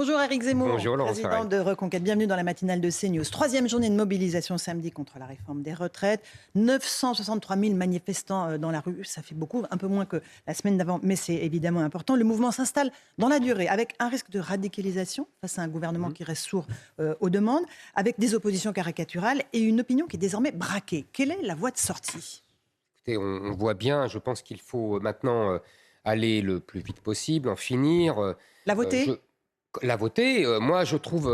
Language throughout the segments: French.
Bonjour Éric Zemmour, Bonjour Laurence président Farrell. de Reconquête. Bienvenue dans la matinale de CNews. Troisième journée de mobilisation samedi contre la réforme des retraites. 963 000 manifestants dans la rue, ça fait beaucoup, un peu moins que la semaine d'avant, mais c'est évidemment important. Le mouvement s'installe dans la durée avec un risque de radicalisation face à un gouvernement qui reste sourd aux demandes, avec des oppositions caricaturales et une opinion qui est désormais braquée. Quelle est la voie de sortie ? Écoutez, on voit bien, je pense qu'il faut maintenant aller le plus vite possible, en finir. La voter La voter, moi je trouve,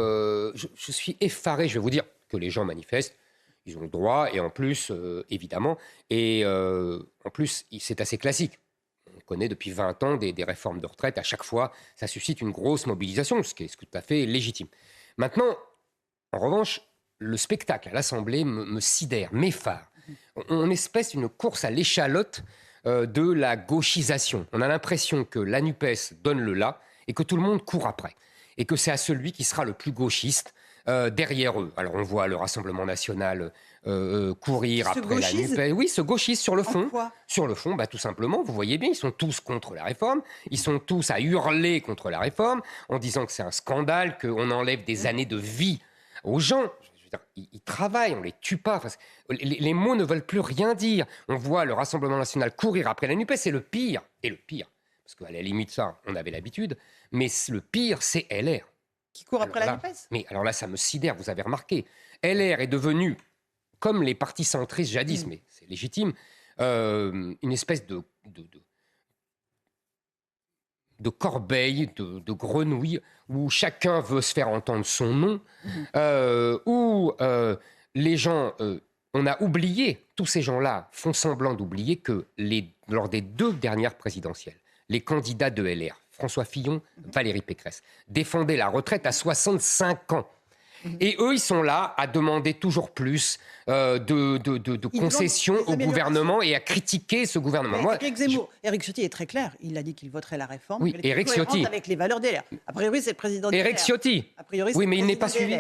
je suis effaré, je vais vous dire que les gens manifestent, ils ont le droit, et en plus, évidemment, et en plus, c'est assez classique. On connaît depuis 20 ans des réformes de retraite, à chaque fois, ça suscite une grosse mobilisation, ce qui est tout à fait légitime. Maintenant, en revanche, le spectacle à l'Assemblée me sidère, m'effare. On espèce une course à l'échalote de la gauchisation. On a l'impression que la NUPES donne le là et que tout le monde court après. Et que c'est à celui qui sera le plus gauchiste derrière eux. Alors on voit le Rassemblement national courir après la NUPES. Oui, se gauchise sur le fond. Sur le fond, tout simplement, vous voyez bien, ils sont tous contre la réforme. Ils sont tous à hurler contre la réforme en disant que c'est un scandale, qu'on enlève des années de vie aux gens. Ils travaillent, on ne les tue pas. Enfin, les mots ne veulent plus rien dire. On voit le Rassemblement national courir après la NUPES, c'est le pire. Et le pire, parce qu'à la limite, ça, on avait l'habitude, mais le pire, c'est LR. Qui court après la NUPES ? Mais alors là, ça me sidère, vous avez remarqué. LR est devenu, comme les partis centristes jadis, mais c'est légitime, une espèce de corbeille, de grenouille, où chacun veut se faire entendre son nom, où les gens... on a oublié, tous ces gens-là font semblant d'oublier que lors des 2 dernières présidentielles, les candidats de LR, François Fillon, Valérie Pécresse, défendaient la retraite à 65 ans. Et eux, ils sont là à demander toujours plus de concessions au gouvernement et à critiquer ce gouvernement. Éric Ciotti est très clair. Il a dit qu'il voterait la réforme. Oui, Éric Ciotti. Avec les valeurs des LR. A priori, c'est le président des LR. Éric Ciotti. Oui, mais il n'est pas suivi.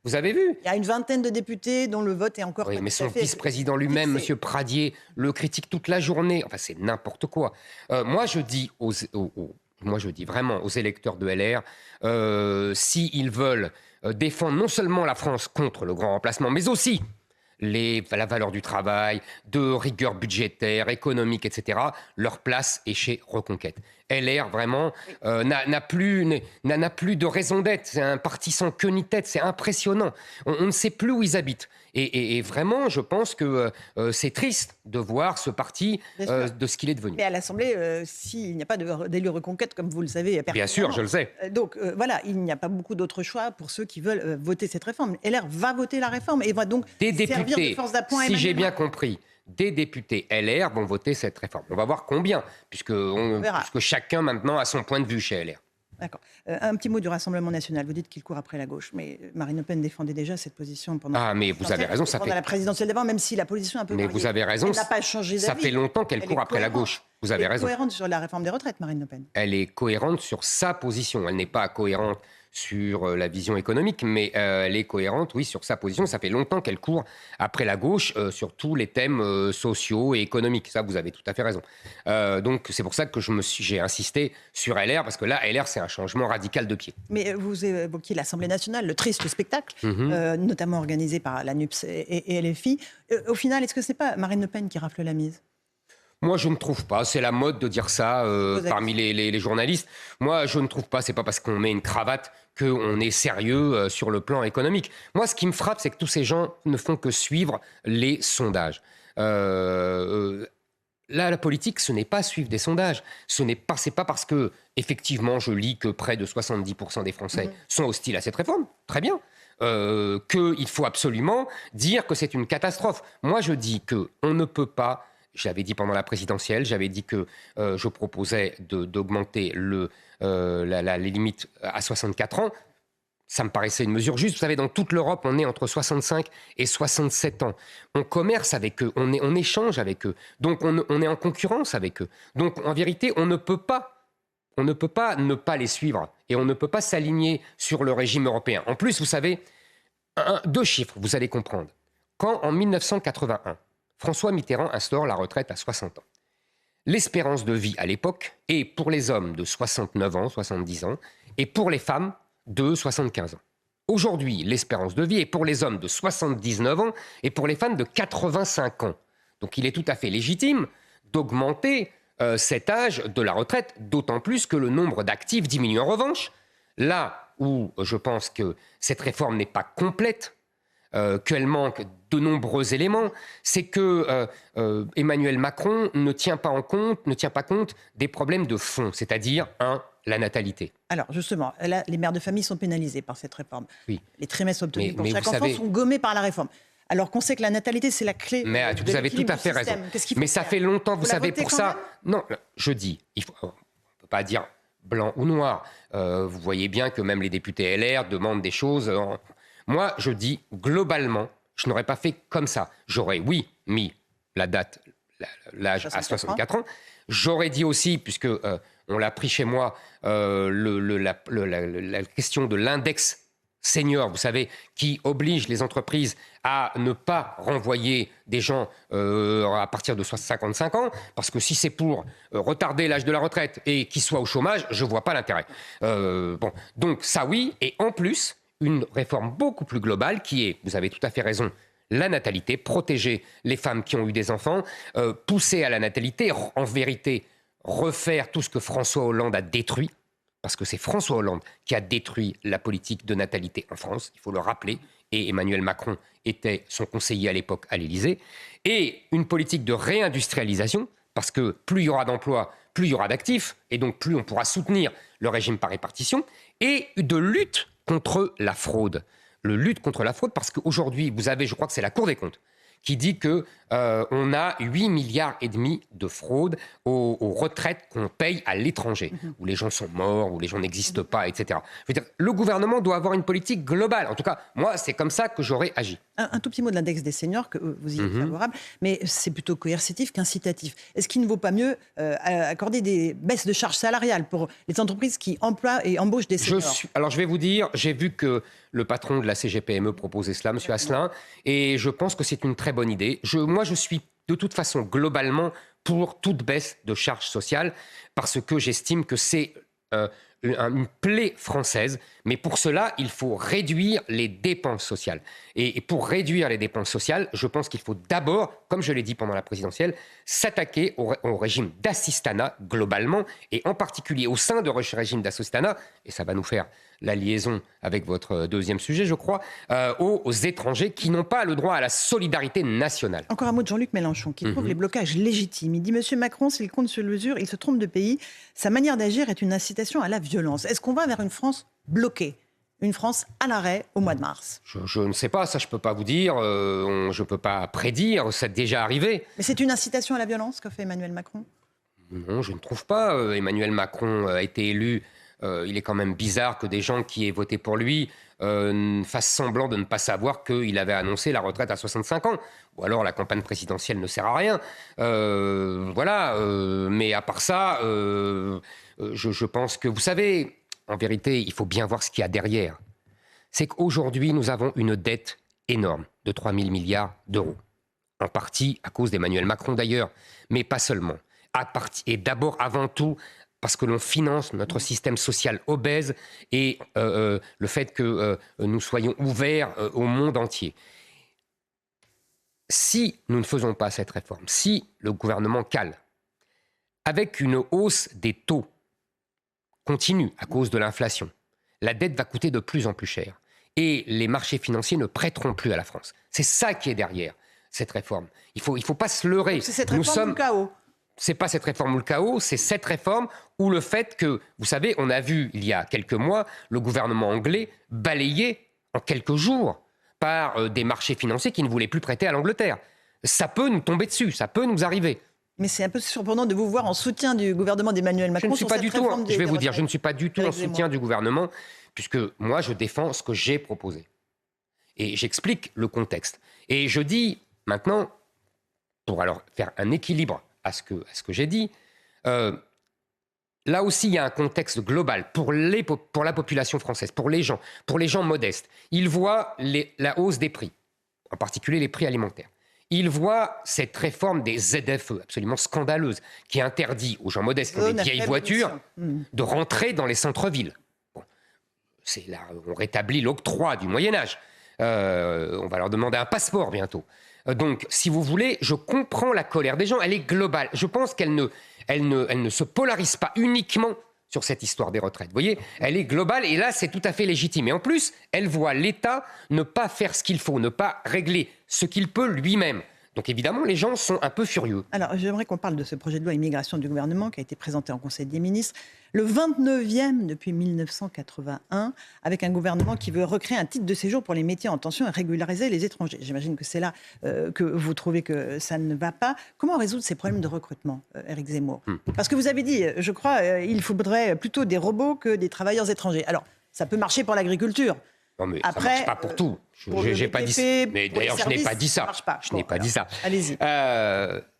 Vous avez vu ? Il y a une vingtaine de députés dont le vote est encore... Oui, mais son vice-président lui-même, M. Pradier, le critique toute la journée. Enfin, c'est n'importe quoi. Moi, je dis vraiment aux électeurs de LR, s'ils veulent défendre non seulement la France contre le grand remplacement, mais aussi la valeur du travail, de rigueur budgétaire, économique, etc., leur place est chez Reconquête. LR, vraiment, n'a plus de raison d'être. C'est un parti sans queue ni tête. C'est impressionnant. On ne sait plus où ils habitent. Et vraiment, je pense que c'est triste de voir ce parti de ce qu'il est devenu. Mais à l'Assemblée, s'il n'y a pas d'élu Reconquête, comme vous le savez... Bien sûr, je le sais. Donc voilà, il n'y a pas beaucoup d'autres choix pour ceux qui veulent voter cette réforme. LR va voter la réforme et va donc servir de force d'appoint. Si j'ai bien compris, des députés LR vont voter cette réforme. On va voir combien, puisque chacun maintenant a son point de vue chez LR. D'accord. Un petit mot du Rassemblement national. Vous dites qu'il court après la gauche, mais Marine Le Pen défendait déjà cette position pendant... Ah, mais vous avez raison, ça fait... Pendant la présidentielle d'avant, même si la position est un peu... Mais variée. vous avez raison, elle n'a pas changé d'avis. Ça fait longtemps qu'elle court après la gauche. Vous avez raison. Elle est cohérente sur la réforme des retraites, Marine Le Pen. Elle est cohérente sur sa position. Elle n'est pas cohérente sur la vision économique, mais elle est cohérente, oui, sur sa position. Ça fait longtemps qu'elle court après la gauche sur tous les thèmes sociaux et économiques. Ça, vous avez tout à fait raison. Donc, c'est pour ça que j'ai insisté sur LR, parce que là, LR, c'est un changement radical de pied. Mais vous évoquiez l'Assemblée nationale, le triste spectacle, notamment organisé par la NUPES et LFI. Au final, est-ce que ce n'est pas Marine Le Pen qui rafle la mise ? Moi, je ne trouve pas. C'est la mode de dire ça parmi les journalistes. Moi, je ne trouve pas. C'est pas parce qu'on met une cravate qu'on est sérieux sur le plan économique. Moi, ce qui me frappe, c'est que tous ces gens ne font que suivre les sondages. Là, la politique, ce n'est pas suivre des sondages. C'est pas parce que, effectivement, je lis que près de 70% des Français sont hostiles à cette réforme. Très bien. Qu'il faut absolument dire que c'est une catastrophe. Moi, je dis qu'on ne peut pas... J'avais dit pendant la présidentielle, j'avais dit que je proposais d'augmenter les limites à 64 ans. Ça me paraissait une mesure juste. Vous savez, dans toute l'Europe, on est entre 65 et 67 ans. On commerce avec eux, on échange avec eux. Donc, on est en concurrence avec eux. Donc, en vérité, on ne peut pas ne pas les suivre. Et on ne peut pas s'aligner sur le régime européen. En plus, vous savez, 2 chiffres, vous allez comprendre. Quand, en 1981, François Mitterrand instaure la retraite à 60 ans. L'espérance de vie à l'époque est pour les hommes de 69 ans, 70 ans, et pour les femmes de 75 ans. Aujourd'hui, l'espérance de vie est pour les hommes de 79 ans et pour les femmes de 85 ans. Donc il est tout à fait légitime d'augmenter cet âge de la retraite, d'autant plus que le nombre d'actifs diminue. En revanche, là où je pense que cette réforme n'est pas complète, qu'elle manque de nombreux éléments, c'est que Emmanuel Macron ne tient pas compte des problèmes de fond, c'est-à-dire, la natalité. Alors justement, là, les mères de famille sont pénalisées par cette réforme. Oui. Les trimestres obtenus pour mais chaque vous enfant savez, sont gommés par la réforme. Alors qu'on sait que la natalité, c'est la clé. Mais de vous avez tout à fait raison. Mais ça fait longtemps, vous savez, pour ça... Non, je dis, on ne peut pas dire blanc ou noir. Vous voyez bien que même les députés LR demandent des choses. Moi, je dis, globalement, je n'aurais pas fait comme ça. J'aurais, oui, mis la date, l'âge à 64 ans. J'aurais dit aussi, puisque on l'a pris chez moi, la question de l'index senior, vous savez, qui oblige les entreprises à ne pas renvoyer des gens à partir de 55 ans, parce que si c'est pour retarder l'âge de la retraite et qu'ils soient au chômage, je ne vois pas l'intérêt. Bon, donc ça oui, et en plus, une réforme beaucoup plus globale qui est, vous avez tout à fait raison, la natalité, protéger les femmes qui ont eu des enfants, pousser à la natalité, en vérité, refaire tout ce que François Hollande a détruit, parce que c'est François Hollande qui a détruit la politique de natalité en France, il faut le rappeler, et Emmanuel Macron était son conseiller à l'époque à l'Élysée, et une politique de réindustrialisation, parce que plus il y aura d'emplois, plus il y aura d'actifs, et donc plus on pourra soutenir le régime par répartition, et de lutte contre la fraude. Le lutte contre la fraude, parce qu'aujourd'hui, vous avez, je crois que c'est la Cour des comptes, qui dit qu'on a 8,5 milliards de fraude aux retraites qu'on paye à l'étranger, où les gens sont morts, où les gens n'existent pas, etc. Je veux dire, le gouvernement doit avoir une politique globale. En tout cas, moi, c'est comme ça que j'aurais agi. Un tout petit mot de l'index des seniors, que vous y êtes favorable, mais c'est plutôt coercitif qu'incitatif. Est-ce qu'il ne vaut pas mieux accorder des baisses de charges salariales pour les entreprises qui emploient et embauchent des seniors ? Alors, je vais vous dire, j'ai vu que le patron de la CGPME proposait cela, M. Asselin, et je pense que c'est une très bonne idée. Moi, je suis de toute façon globalement pour toute baisse de charges sociales, parce que j'estime que c'est une plaie française, mais pour cela, il faut réduire les dépenses sociales. Et pour réduire les dépenses sociales, je pense qu'il faut d'abord, comme je l'ai dit pendant la présidentielle, s'attaquer au régime d'assistanat globalement, et en particulier au sein de régime d'assistanat, et ça va nous faire la liaison avec votre deuxième sujet, je crois, aux étrangers qui n'ont pas le droit à la solidarité nationale. Encore un mot de Jean-Luc Mélenchon, qui trouve les blocages légitimes. Il dit « Monsieur Macron, s'il compte sur mesure, il se trompe de pays. Sa manière d'agir est une incitation à la violence. » Est-ce qu'on va vers une France bloquée ? Une France à l'arrêt au mois de mars ? Je ne sais pas, ça je ne peux pas vous dire, je ne peux pas prédire, ça est déjà arrivé. Mais c'est une incitation à la violence qu'a fait Emmanuel Macron ? Non, je ne trouve pas. Emmanuel Macron a été élu. Il est quand même bizarre que des gens qui aient voté pour lui fassent semblant de ne pas savoir qu'il avait annoncé la retraite à 65 ans. Ou alors la campagne présidentielle ne sert à rien. Voilà. Mais à part ça, je pense que, vous savez, en vérité, il faut bien voir ce qu'il y a derrière. C'est qu'aujourd'hui, nous avons une dette énorme de 3 000 milliards d'euros. En partie à cause d'Emmanuel Macron d'ailleurs, mais pas seulement. Et d'abord, avant tout, parce que l'on finance notre système social obèse et le fait que nous soyons ouverts au monde entier. Si nous ne faisons pas cette réforme, si le gouvernement cale, avec une hausse des taux continue à cause de l'inflation, la dette va coûter de plus en plus cher. Et les marchés financiers ne prêteront plus à la France. C'est ça qui est derrière cette réforme. Il faut pas se leurrer. Donc c'est cette réforme ou le chaos ? C'est pas cette réforme ou le chaos, c'est cette réforme ou le fait que, vous savez, on a vu il y a quelques mois le gouvernement anglais balayé en quelques jours par des marchés financiers qui ne voulaient plus prêter à l'Angleterre. Ça peut nous tomber dessus, ça peut nous arriver. Mais c'est un peu surprenant de vous voir en soutien du gouvernement d'Emmanuel Macron. Je ne suis pas du tout en soutien du gouvernement, puisque moi je défends ce que j'ai proposé. Et j'explique le contexte. Et je dis maintenant, pour alors faire un équilibre à ce que j'ai dit, là aussi il y a un contexte global pour la population française, pour les gens modestes. Ils voient la hausse des prix, en particulier les prix alimentaires. Ils voient cette réforme des ZFE, absolument scandaleuse, qui interdit aux gens modestes qui ont des vieilles voitures de rentrer dans les centres-villes. Bon. on rétablit l'octroi du Moyen-Âge. On va leur demander un passeport bientôt. Donc, si vous voulez, je comprends la colère des gens. Elle est globale. Je pense qu'elle ne se polarise pas uniquement sur cette histoire des retraites. Vous voyez, elle est globale et là, c'est tout à fait légitime. Et en plus, elle voit l'État ne pas faire ce qu'il faut, ne pas régler ce qu'il peut lui-même. Donc évidemment, les gens sont un peu furieux. Alors, j'aimerais qu'on parle de ce projet de loi immigration du gouvernement qui a été présenté en Conseil des ministres, le 29e depuis 1981, avec un gouvernement qui veut recréer un titre de séjour pour les métiers en tension et régulariser les étrangers. J'imagine que c'est là que vous trouvez que ça ne va pas. Comment résoudre ces problèmes de recrutement, Éric Zemmour ? Parce que vous avez dit, je crois, il faudrait plutôt des robots que des travailleurs étrangers. Alors, ça peut marcher pour l'agriculture. Non, mais après, ça ne marche pas pour tout. Je n'ai pas dit ça. Mais d'ailleurs, je n'ai pas dit ça. Je n'ai pas dit ça. Allez-y.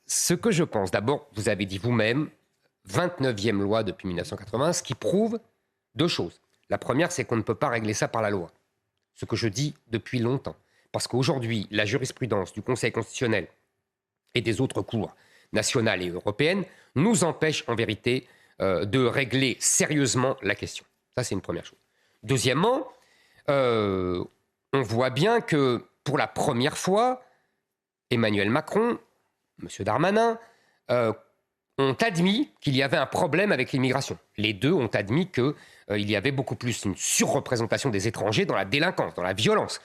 Ce que je pense, d'abord, vous avez dit vous-même, 29e loi depuis 1980, ce qui prouve deux choses. La première, c'est qu'on ne peut pas régler ça par la loi. Ce que je dis depuis longtemps. Parce qu'aujourd'hui, la jurisprudence du Conseil constitutionnel et des autres cours nationales et européennes nous empêche en vérité de régler sérieusement la question. Ça, c'est une première chose. Deuxièmement, on voit bien que pour la première fois, Emmanuel Macron, M. Darmanin, ont admis qu'il y avait un problème avec l'immigration. Les deux ont admis qu'il y avait beaucoup plus une surreprésentation des étrangers dans la délinquance, dans la violence.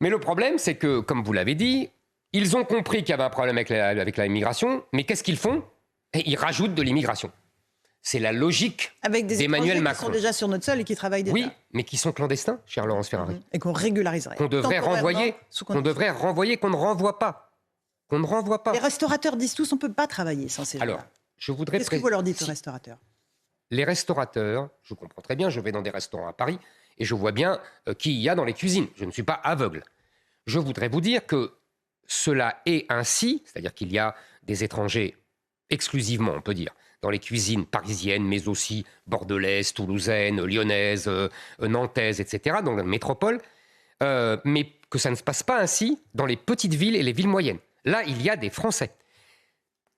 Mais le problème, c'est que, comme vous l'avez dit, ils ont compris qu'il y avait un problème avec l'immigration, mais qu'est-ce qu'ils font ? Ils rajoutent de l'immigration. C'est la logique d'Emmanuel Macron. Qui sont déjà sur notre sol et qui travaillent déjà. Oui, mais qui sont clandestins, cher Laurence Ferrari. Et qu'on régulariserait. Qu'on devrait renvoyer, qu'on ne renvoie pas. Qu'on ne renvoie pas. Les restaurateurs disent tous on ne peut pas travailler sans ces gens-là. Alors, je voudrais... Qu'est-ce que vous leur dites aux restaurateurs ? Les restaurateurs, je comprends très bien, je vais dans des restaurants à Paris et je vois bien qui il y a dans les cuisines. Je ne suis pas aveugle. Je voudrais vous dire que cela est ainsi, c'est-à-dire qu'il y a des étrangers exclusivement, on peut dire, dans les cuisines parisiennes, mais aussi bordelaises, toulousaines, lyonnaises, nantaises, etc., dans la métropole, mais que ça ne se passe pas ainsi dans les petites villes et les villes moyennes. Là, il y a des Français.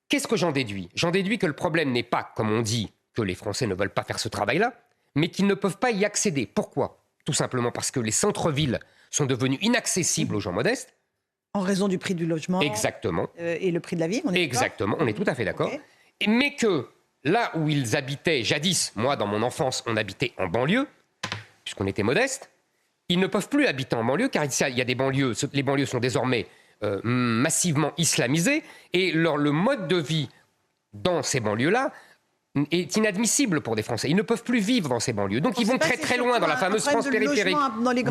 Qu'est-ce que j'en déduis ? J'en déduis que le problème n'est pas, comme on dit, que les Français ne veulent pas faire ce travail-là, mais qu'ils ne peuvent pas y accéder. Pourquoi ? Tout simplement parce que les centres-villes sont devenus inaccessibles aux gens modestes. En raison du prix du logement. Exactement. Et le prix de la vie, on est Exactement, on est tout à fait d'accord. Okay. Mais que là où ils habitaient jadis, moi dans mon enfance, on habitait en banlieue, puisqu'on était modeste, ils ne peuvent plus habiter en banlieue, car il y a des banlieues, les banlieues sont désormais massivement islamisées, et le mode de vie dans ces banlieues-là est inadmissible pour des Français. Ils ne peuvent plus vivre dans ces banlieues. Donc ils vont très très loin dans la fameuse France périphérique.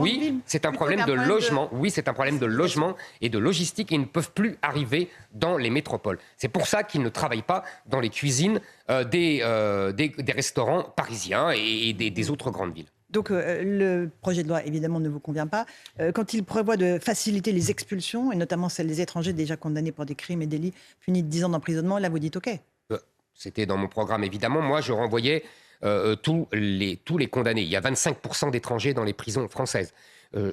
Oui, c'est un problème de logement. Oui, c'est un problème de logement et de logistique. Ils ne peuvent plus arriver dans les métropoles. C'est pour ça qu'ils ne travaillent pas dans les cuisines des restaurants parisiens et des autres grandes villes. Donc le projet de loi, évidemment, ne vous convient pas. Quand il prévoit de faciliter les expulsions, et notamment celles des étrangers déjà condamnés pour des crimes et délits punis de 10 ans d'emprisonnement, là, vous dites OK. C'était dans mon programme, évidemment. Moi, je renvoyais tous les condamnés. Il y a 25% d'étrangers dans les prisons françaises.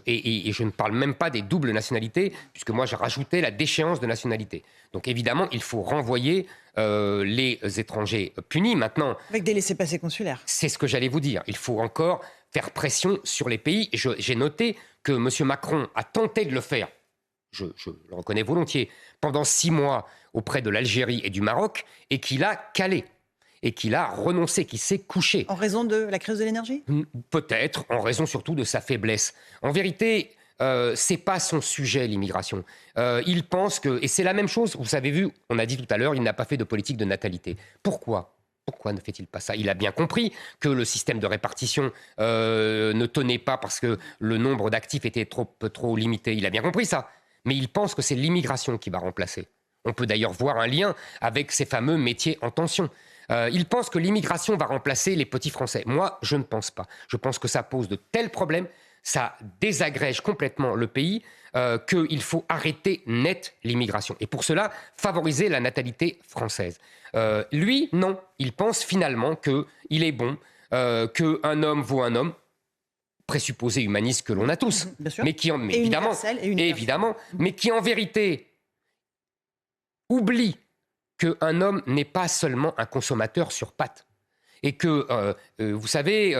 Et je ne parle même pas des doubles nationalités, puisque moi, j'ai rajouté la déchéance de nationalité. Donc, évidemment, il faut renvoyer les étrangers punis. Maintenant... Avec des laissez-passer consulaires. C'est ce que j'allais vous dire. Il faut encore faire pression sur les pays. J'ai noté que M. Macron a tenté de le faire. Je le reconnais volontiers, pendant 6 mois auprès de l'Algérie et du Maroc, et qu'il a calé, et qu'il a renoncé, qu'il s'est couché. En raison de la crise de l'énergie ? Peut-être, en raison surtout de sa faiblesse. En vérité, c'est pas son sujet, l'immigration. Il pense que, et c'est la même chose, vous avez vu, on a dit tout à l'heure, il n'a pas fait de politique de natalité. Pourquoi ne fait-il pas ça ? Il a bien compris que le système de répartition ne tenait pas parce que le nombre d'actifs était trop limité. Il a bien compris ça. Mais il pense que c'est l'immigration qui va remplacer. On peut d'ailleurs voir un lien avec ces fameux métiers en tension. Il pense que l'immigration va remplacer les petits Français. Moi, je ne pense pas. Je pense que ça pose de tels problèmes, ça désagrège complètement le pays, qu'il faut arrêter net l'immigration. Et pour cela, favoriser la natalité française. Lui, non. Il pense finalement qu'il est bon, qu'un homme vaut un homme, présupposé humaniste que l'on a tous, mais qui évidemment, mais qui en vérité oublie qu'un homme n'est pas seulement un consommateur sur pattes. Et que, vous savez,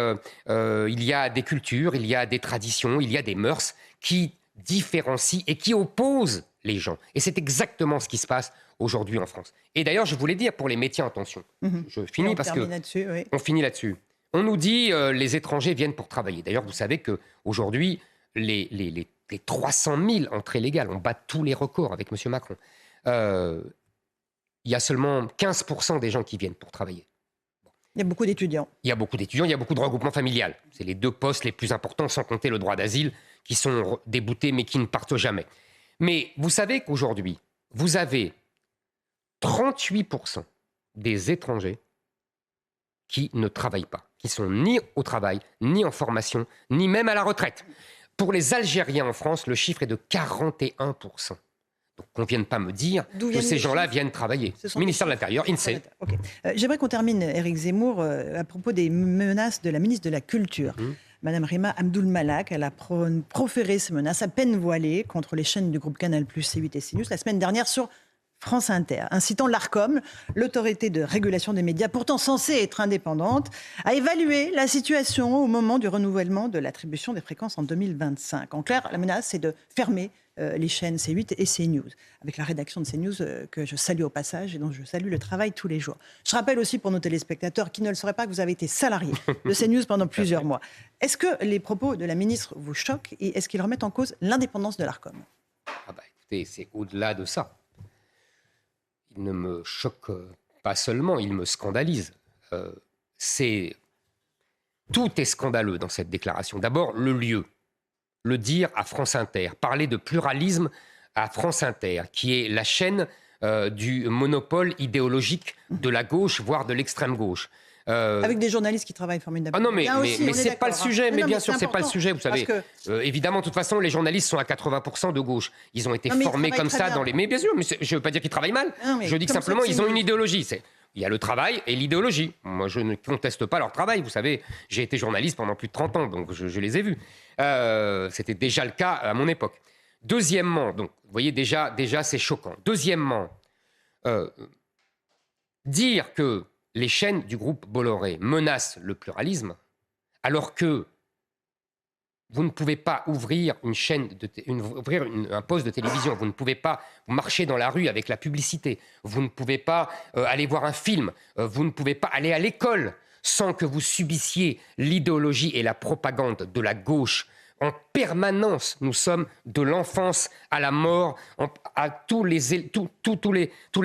il y a des cultures, il y a des traditions, il y a des mœurs qui différencient et qui opposent les gens. Et c'est exactement ce qui se passe aujourd'hui en France. Et d'ailleurs, je voulais dire pour les métiers en tension, je finis parce que oui. on finit là-dessus. On nous dit les étrangers viennent pour travailler. D'ailleurs, vous savez qu'aujourd'hui, les 300 000 entrées légales, on bat tous les records avec M. Macron. Il y a seulement 15% des gens qui viennent pour travailler. Il y a beaucoup d'étudiants. Il y a beaucoup d'étudiants, il y a beaucoup de regroupements familial. C'est les 2 postes les plus importants, sans compter le droit d'asile, qui sont déboutés mais qui ne partent jamais. Mais vous savez qu'aujourd'hui, vous avez 38% des étrangers qui ne travaillent pas, qui sont ni au travail, ni en formation, ni même à la retraite. Pour les Algériens en France, le chiffre est de 41%. Donc, qu'on ne vienne pas me dire que ces gens-là viennent travailler. Ministère de l'Intérieur, INSEE. Okay. J'aimerais qu'on termine, Éric Zemmour, à propos des menaces de la ministre de la Culture. Madame Rima Abdul Malak, elle a proféré ces menaces à peine voilées contre les chaînes du groupe Canal+, C8 et CNews, la semaine dernière sur France Inter, incitant l'Arcom, l'autorité de régulation des médias, pourtant censée être indépendante, à évaluer la situation au moment du renouvellement de l'attribution des fréquences en 2025. En clair, la menace, c'est de fermer les chaînes C8 et CNews, avec la rédaction de CNews que je salue au passage et dont je salue le travail tous les jours. Je rappelle aussi pour nos téléspectateurs qui ne le sauraient pas que vous avez été salarié de CNews pendant plusieurs mois. Est-ce que les propos de la ministre vous choquent et est-ce qu'ils remettent en cause l'indépendance de l'Arcom ? Écoutez, c'est au-delà de ça. Il ne me choque pas seulement, il me scandalise. Tout est scandaleux dans cette déclaration. D'abord, le lieu. Le dire à France Inter, parler de pluralisme à France Inter, qui est la chaîne du monopole idéologique de la gauche, voire de l'extrême gauche. Avec des journalistes qui travaillent formidablement. Ah non, mais c'est pas le sujet. Mais bien sûr, c'est pas le sujet. Vous savez, évidemment, de toute façon, les journalistes sont à 80% de gauche. Ils ont été formés comme ça dans les. Mais bien sûr, mais je ne veux pas dire qu'ils travaillent mal. Je dis que simplement, ils ont une idéologie. Il y a le travail et l'idéologie. Moi, je ne conteste pas leur travail. Vous savez, j'ai été journaliste pendant plus de 30 ans, donc je les ai vus. C'était déjà le cas à mon époque. Deuxièmement, donc, vous voyez, déjà c'est choquant. Deuxièmement, dire que les chaînes du groupe Bolloré menacent le pluralisme, alors que vous ne pouvez pas ouvrir un poste de télévision, vous ne pouvez pas marcher dans la rue avec la publicité, vous ne pouvez pas aller voir un film, vous ne pouvez pas aller à l'école sans que vous subissiez l'idéologie et la propagande de la gauche. En permanence, nous sommes de l'enfance à la mort, à tous les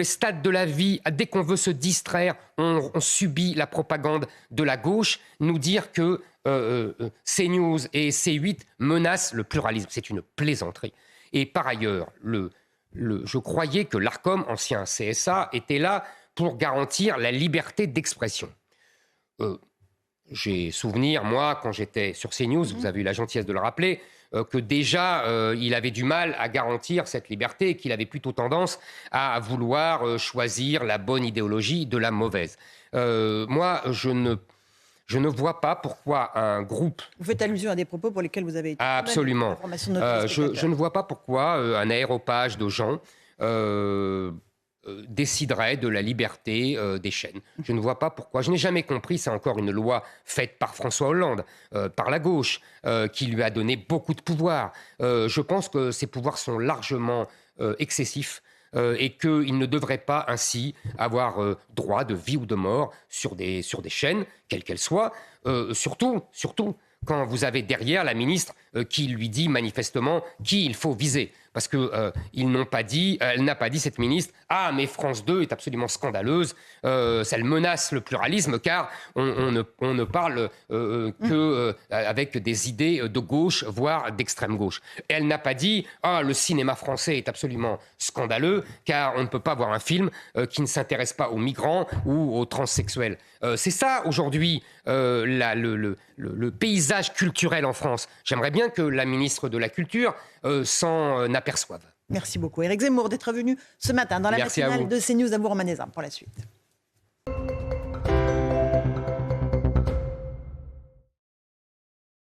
stades de la vie. Dès qu'on veut se distraire, on subit la propagande de la gauche. Nous dire que CNews et C8 menacent le pluralisme, c'est une plaisanterie. Et par ailleurs, je croyais que l'Arcom, ancien CSA, était là pour garantir la liberté d'expression. J'ai souvenir, moi, quand j'étais sur CNews, vous avez eu la gentillesse de le rappeler, que déjà, il avait du mal à garantir cette liberté et qu'il avait plutôt tendance à vouloir choisir la bonne idéologie de la mauvaise. Moi, je ne vois pas pourquoi un groupe... Vous faites allusion à des propos pour lesquels vous avez été... Absolument. Je ne vois pas pourquoi un aéropage de gens... déciderait de la liberté des chaînes. Je ne vois pas pourquoi. Je n'ai jamais compris, c'est encore une loi faite par François Hollande, par la gauche, qui lui a donné beaucoup de pouvoir. Je pense que ces pouvoirs sont largement excessifs et qu'il ne devrait pas ainsi avoir droit de vie ou de mort sur des chaînes, quelles qu'elles soient, surtout quand vous avez derrière la ministre qui lui dit manifestement qui il faut viser. Parce elle n'a pas dit, cette ministre, « Ah, mais France 2 est absolument scandaleuse, elle menace le pluralisme, car on ne parle qu'avec des idées de gauche, voire d'extrême gauche. » Elle n'a pas dit, « Ah, le cinéma français est absolument scandaleux, car on ne peut pas voir un film qui ne s'intéresse pas aux migrants ou aux transsexuels. » C'est ça, aujourd'hui, le paysage culturel en France. J'aimerais bien que la ministre de la Culture s'en aperçoive. Merci beaucoup, Éric Zemmour, d'être venu ce matin dans la matinale de CNews à Bourg-en-Manézin pour la suite.